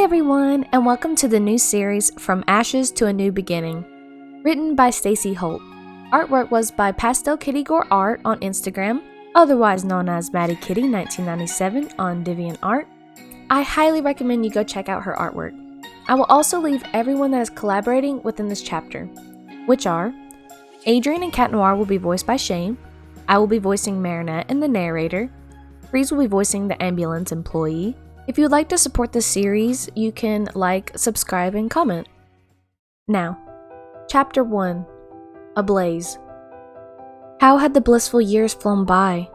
everyone, and welcome to the new series From Ashes to a New Beginning, written by Stacey Holt. Artwork was by Pastelkittygoreart on Instagram, otherwise known as Maddie Kitty 1997 on DeviantArt. I highly recommend you go check out her artwork. I will also leave everyone that is collaborating within this chapter, which are Adrian and Cat Noir will be voiced by Shane, I will be voicing Marinette and the narrator, Freeze will be voicing the ambulance employee. If you would like to support this series, you can like, subscribe, and comment. Now, Chapter 1, Ablaze. How had the blissful years flown by?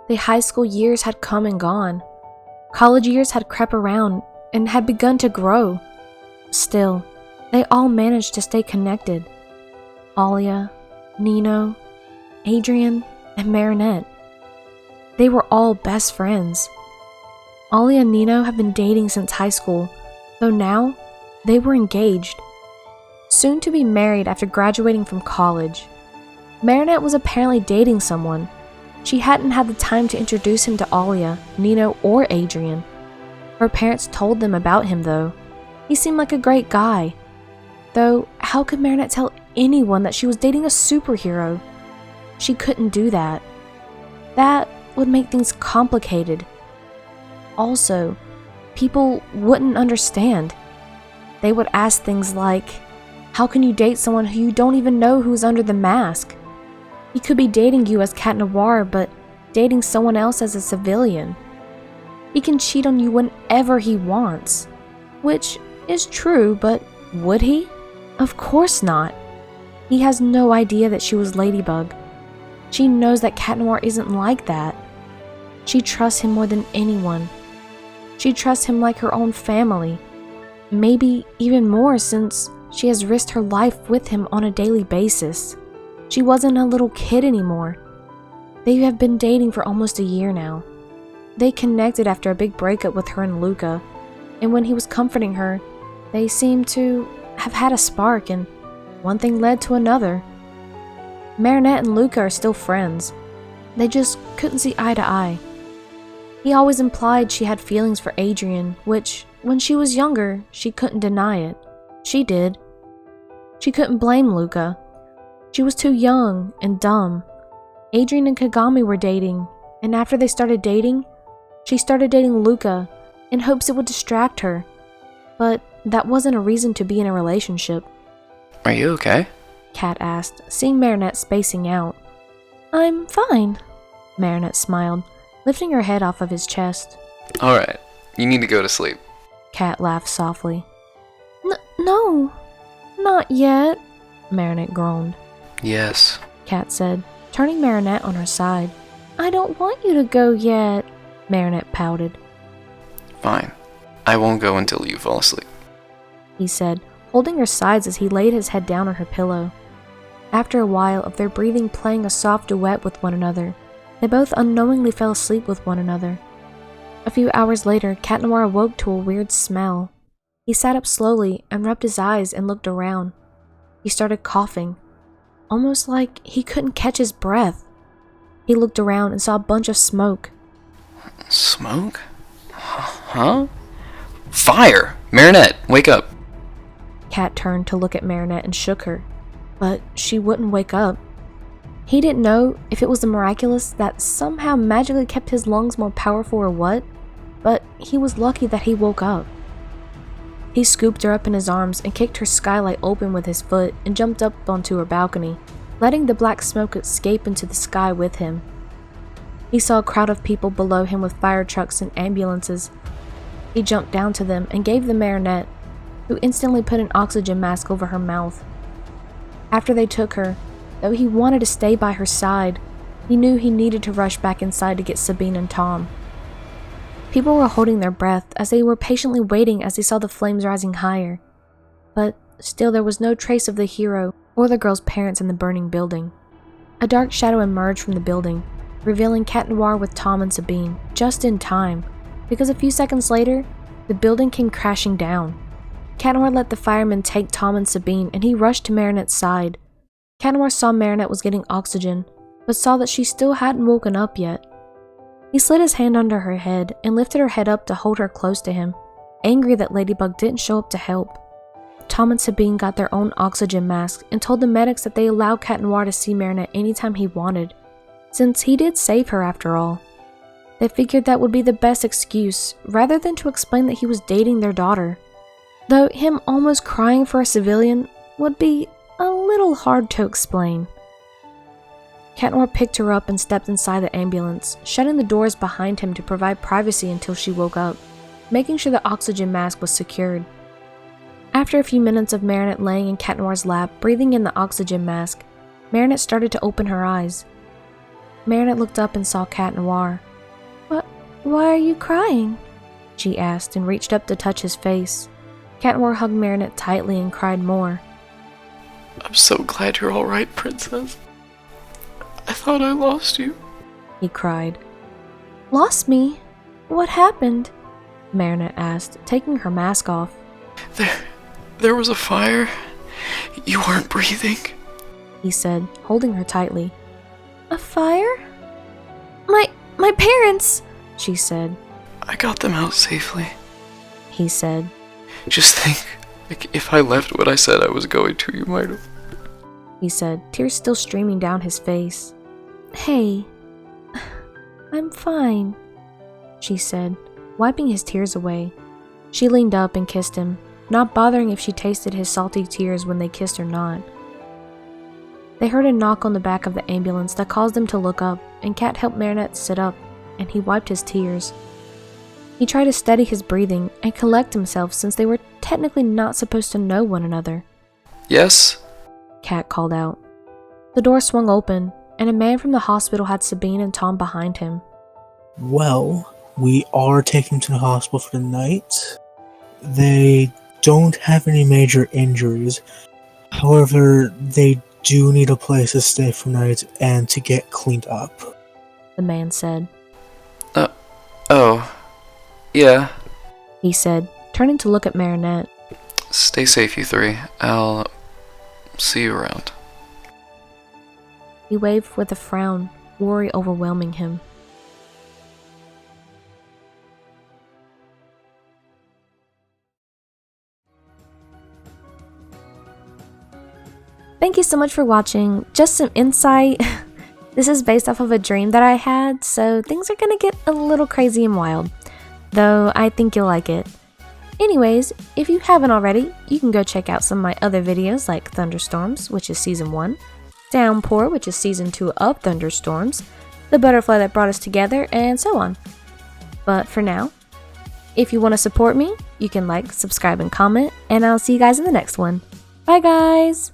The high school years had come and gone. College years had crept around and had begun to grow. Still, they all managed to stay connected. Alia, Nino, Adrian, and Marinette. They were all best friends. Alia and Nino have been dating since high school, though now they were engaged. Soon to be married after graduating from college. Marinette was apparently dating someone. She hadn't had the time to introduce him to Alia, Nino, or Adrian. Her parents told them about him though. He seemed like a great guy. Though, how could Marinette tell anyone that she was dating a superhero? She couldn't do that. That would make things complicated. Also, people wouldn't understand. They would ask things like, how can you date someone who you don't even know who's under the mask? He could be dating you as Cat Noir, but dating someone else as a civilian. He can cheat on you whenever he wants. Which is true, but would he? Of course not. He has no idea that she was Ladybug. She knows that Cat Noir isn't like that. She trusts him more than anyone. She trusts him like her own family. Maybe even more since she has risked her life with him on a daily basis. She wasn't a little kid anymore. They have been dating for almost a year now. They connected after a big breakup with her and Luka, and when he was comforting her, they seemed to have had a spark, and one thing led to another. Marinette and Luka are still friends. They just couldn't see eye to eye. He always implied she had feelings for Adrian, which, when she was younger, she couldn't deny it. She did. She couldn't blame Luka. She was too young and dumb. Adrian and Kagami were dating, and after they started dating, she started dating Luka in hopes it would distract her. But that wasn't a reason to be in a relationship. Are you okay? Cat asked, seeing Marinette spacing out. I'm fine, Marinette smiled, lifting her head off of his chest. Alright, you need to go to sleep. Cat laughed softly. No, not yet, Marinette groaned. Yes, Cat said, turning Marinette on her side. I don't want you to go yet, Marinette pouted. Fine. I won't go until you fall asleep, he said, holding her sides as he laid his head down on her pillow. After a while of their breathing playing a soft duet with one another, they both unknowingly fell asleep with one another. A few hours later, Cat Noir awoke to a weird smell. He sat up slowly and rubbed his eyes and looked around. He started coughing, almost like he couldn't catch his breath. He looked around and saw a bunch of smoke. Smoke? Huh? Fire! Marinette, wake up! Cat turned to look at Marinette and shook her, but she wouldn't wake up. He didn't know if it was the miraculous that somehow magically kept his lungs more powerful or what, but he was lucky that he woke up. He scooped her up in his arms and kicked her skylight open with his foot and jumped up onto her balcony, letting the black smoke escape into the sky with him. He saw a crowd of people below him with fire trucks and ambulances. He jumped down to them and gave them Marinette, who instantly put an oxygen mask over her mouth. After they took her, though he wanted to stay by her side, he knew he needed to rush back inside to get Sabine and Tom. People were holding their breath as they were patiently waiting as they saw the flames rising higher. But still there was no trace of the hero or the girl's parents in the burning building. A dark shadow emerged from the building, revealing Cat Noir with Tom and Sabine, just in time, because a few seconds later, the building came crashing down. Cat Noir let the firemen take Tom and Sabine and he rushed to Marinette's side. Cat Noir saw Marinette was getting oxygen, but saw that she still hadn't woken up yet. He slid his hand under her head and lifted her head up to hold her close to him, angry that Ladybug didn't show up to help. Tom and Sabine got their own oxygen masks and told the medics that they allowed Cat Noir to see Marinette anytime he wanted, since he did save her after all. They figured that would be the best excuse, rather than to explain that he was dating their daughter. Though him almost crying for a civilian would be a little hard to explain. Cat Noir picked her up and stepped inside the ambulance, shutting the doors behind him to provide privacy until she woke up, making sure the oxygen mask was secured. After a few minutes of Marinette laying in Cat Noir's lap, breathing in the oxygen mask, Marinette started to open her eyes. Marinette looked up and saw Cat Noir. Why are you crying?" she asked and reached up to touch his face. Cat Noir hugged Marinette tightly and cried more. I'm so glad you're alright, Princess. I thought I lost you. He cried. "Lost me? What happened?" Marinette asked, taking her mask off. There was a fire. You weren't breathing, he said, holding her tightly. "A fire? My parents!" she said. I got them out safely, he said. Just think, if I left what I said I was going to, you might have. He said, tears still streaming down his face. "Hey, I'm fine," she said, wiping his tears away. She leaned up and kissed him, not bothering if she tasted his salty tears when they kissed or not. They heard a knock on the back of the ambulance that caused them to look up, and Cat helped Marinette sit up, and he wiped his tears. He tried to steady his breathing and collect himself since they were technically not supposed to know one another. Yes? Cat called out. The door swung open, and a man from the hospital had Sabine and Tom behind him. Well, we are taking them to the hospital for the night. They don't have any major injuries. However, they do need a place to stay for the night and to get cleaned up, the man said. Oh. Yeah. He said, turning to look at Marinette. Stay safe, you three. I'll see you around. He waved with a frown, worry overwhelming him. Thank you so much for watching. Just some insight. This is based off of a dream that I had, so things are gonna get a little crazy and wild. Though I think you'll like it. Anyways, if you haven't already, you can go check out some of my other videos like Thunderstorms, which is Season 1, Downpour, which is Season 2 of Thunderstorms, The Butterfly That Brought Us Together, and so on. But for now, if you want to support me, you can like, subscribe, and comment, and I'll see you guys in the next one. Bye guys!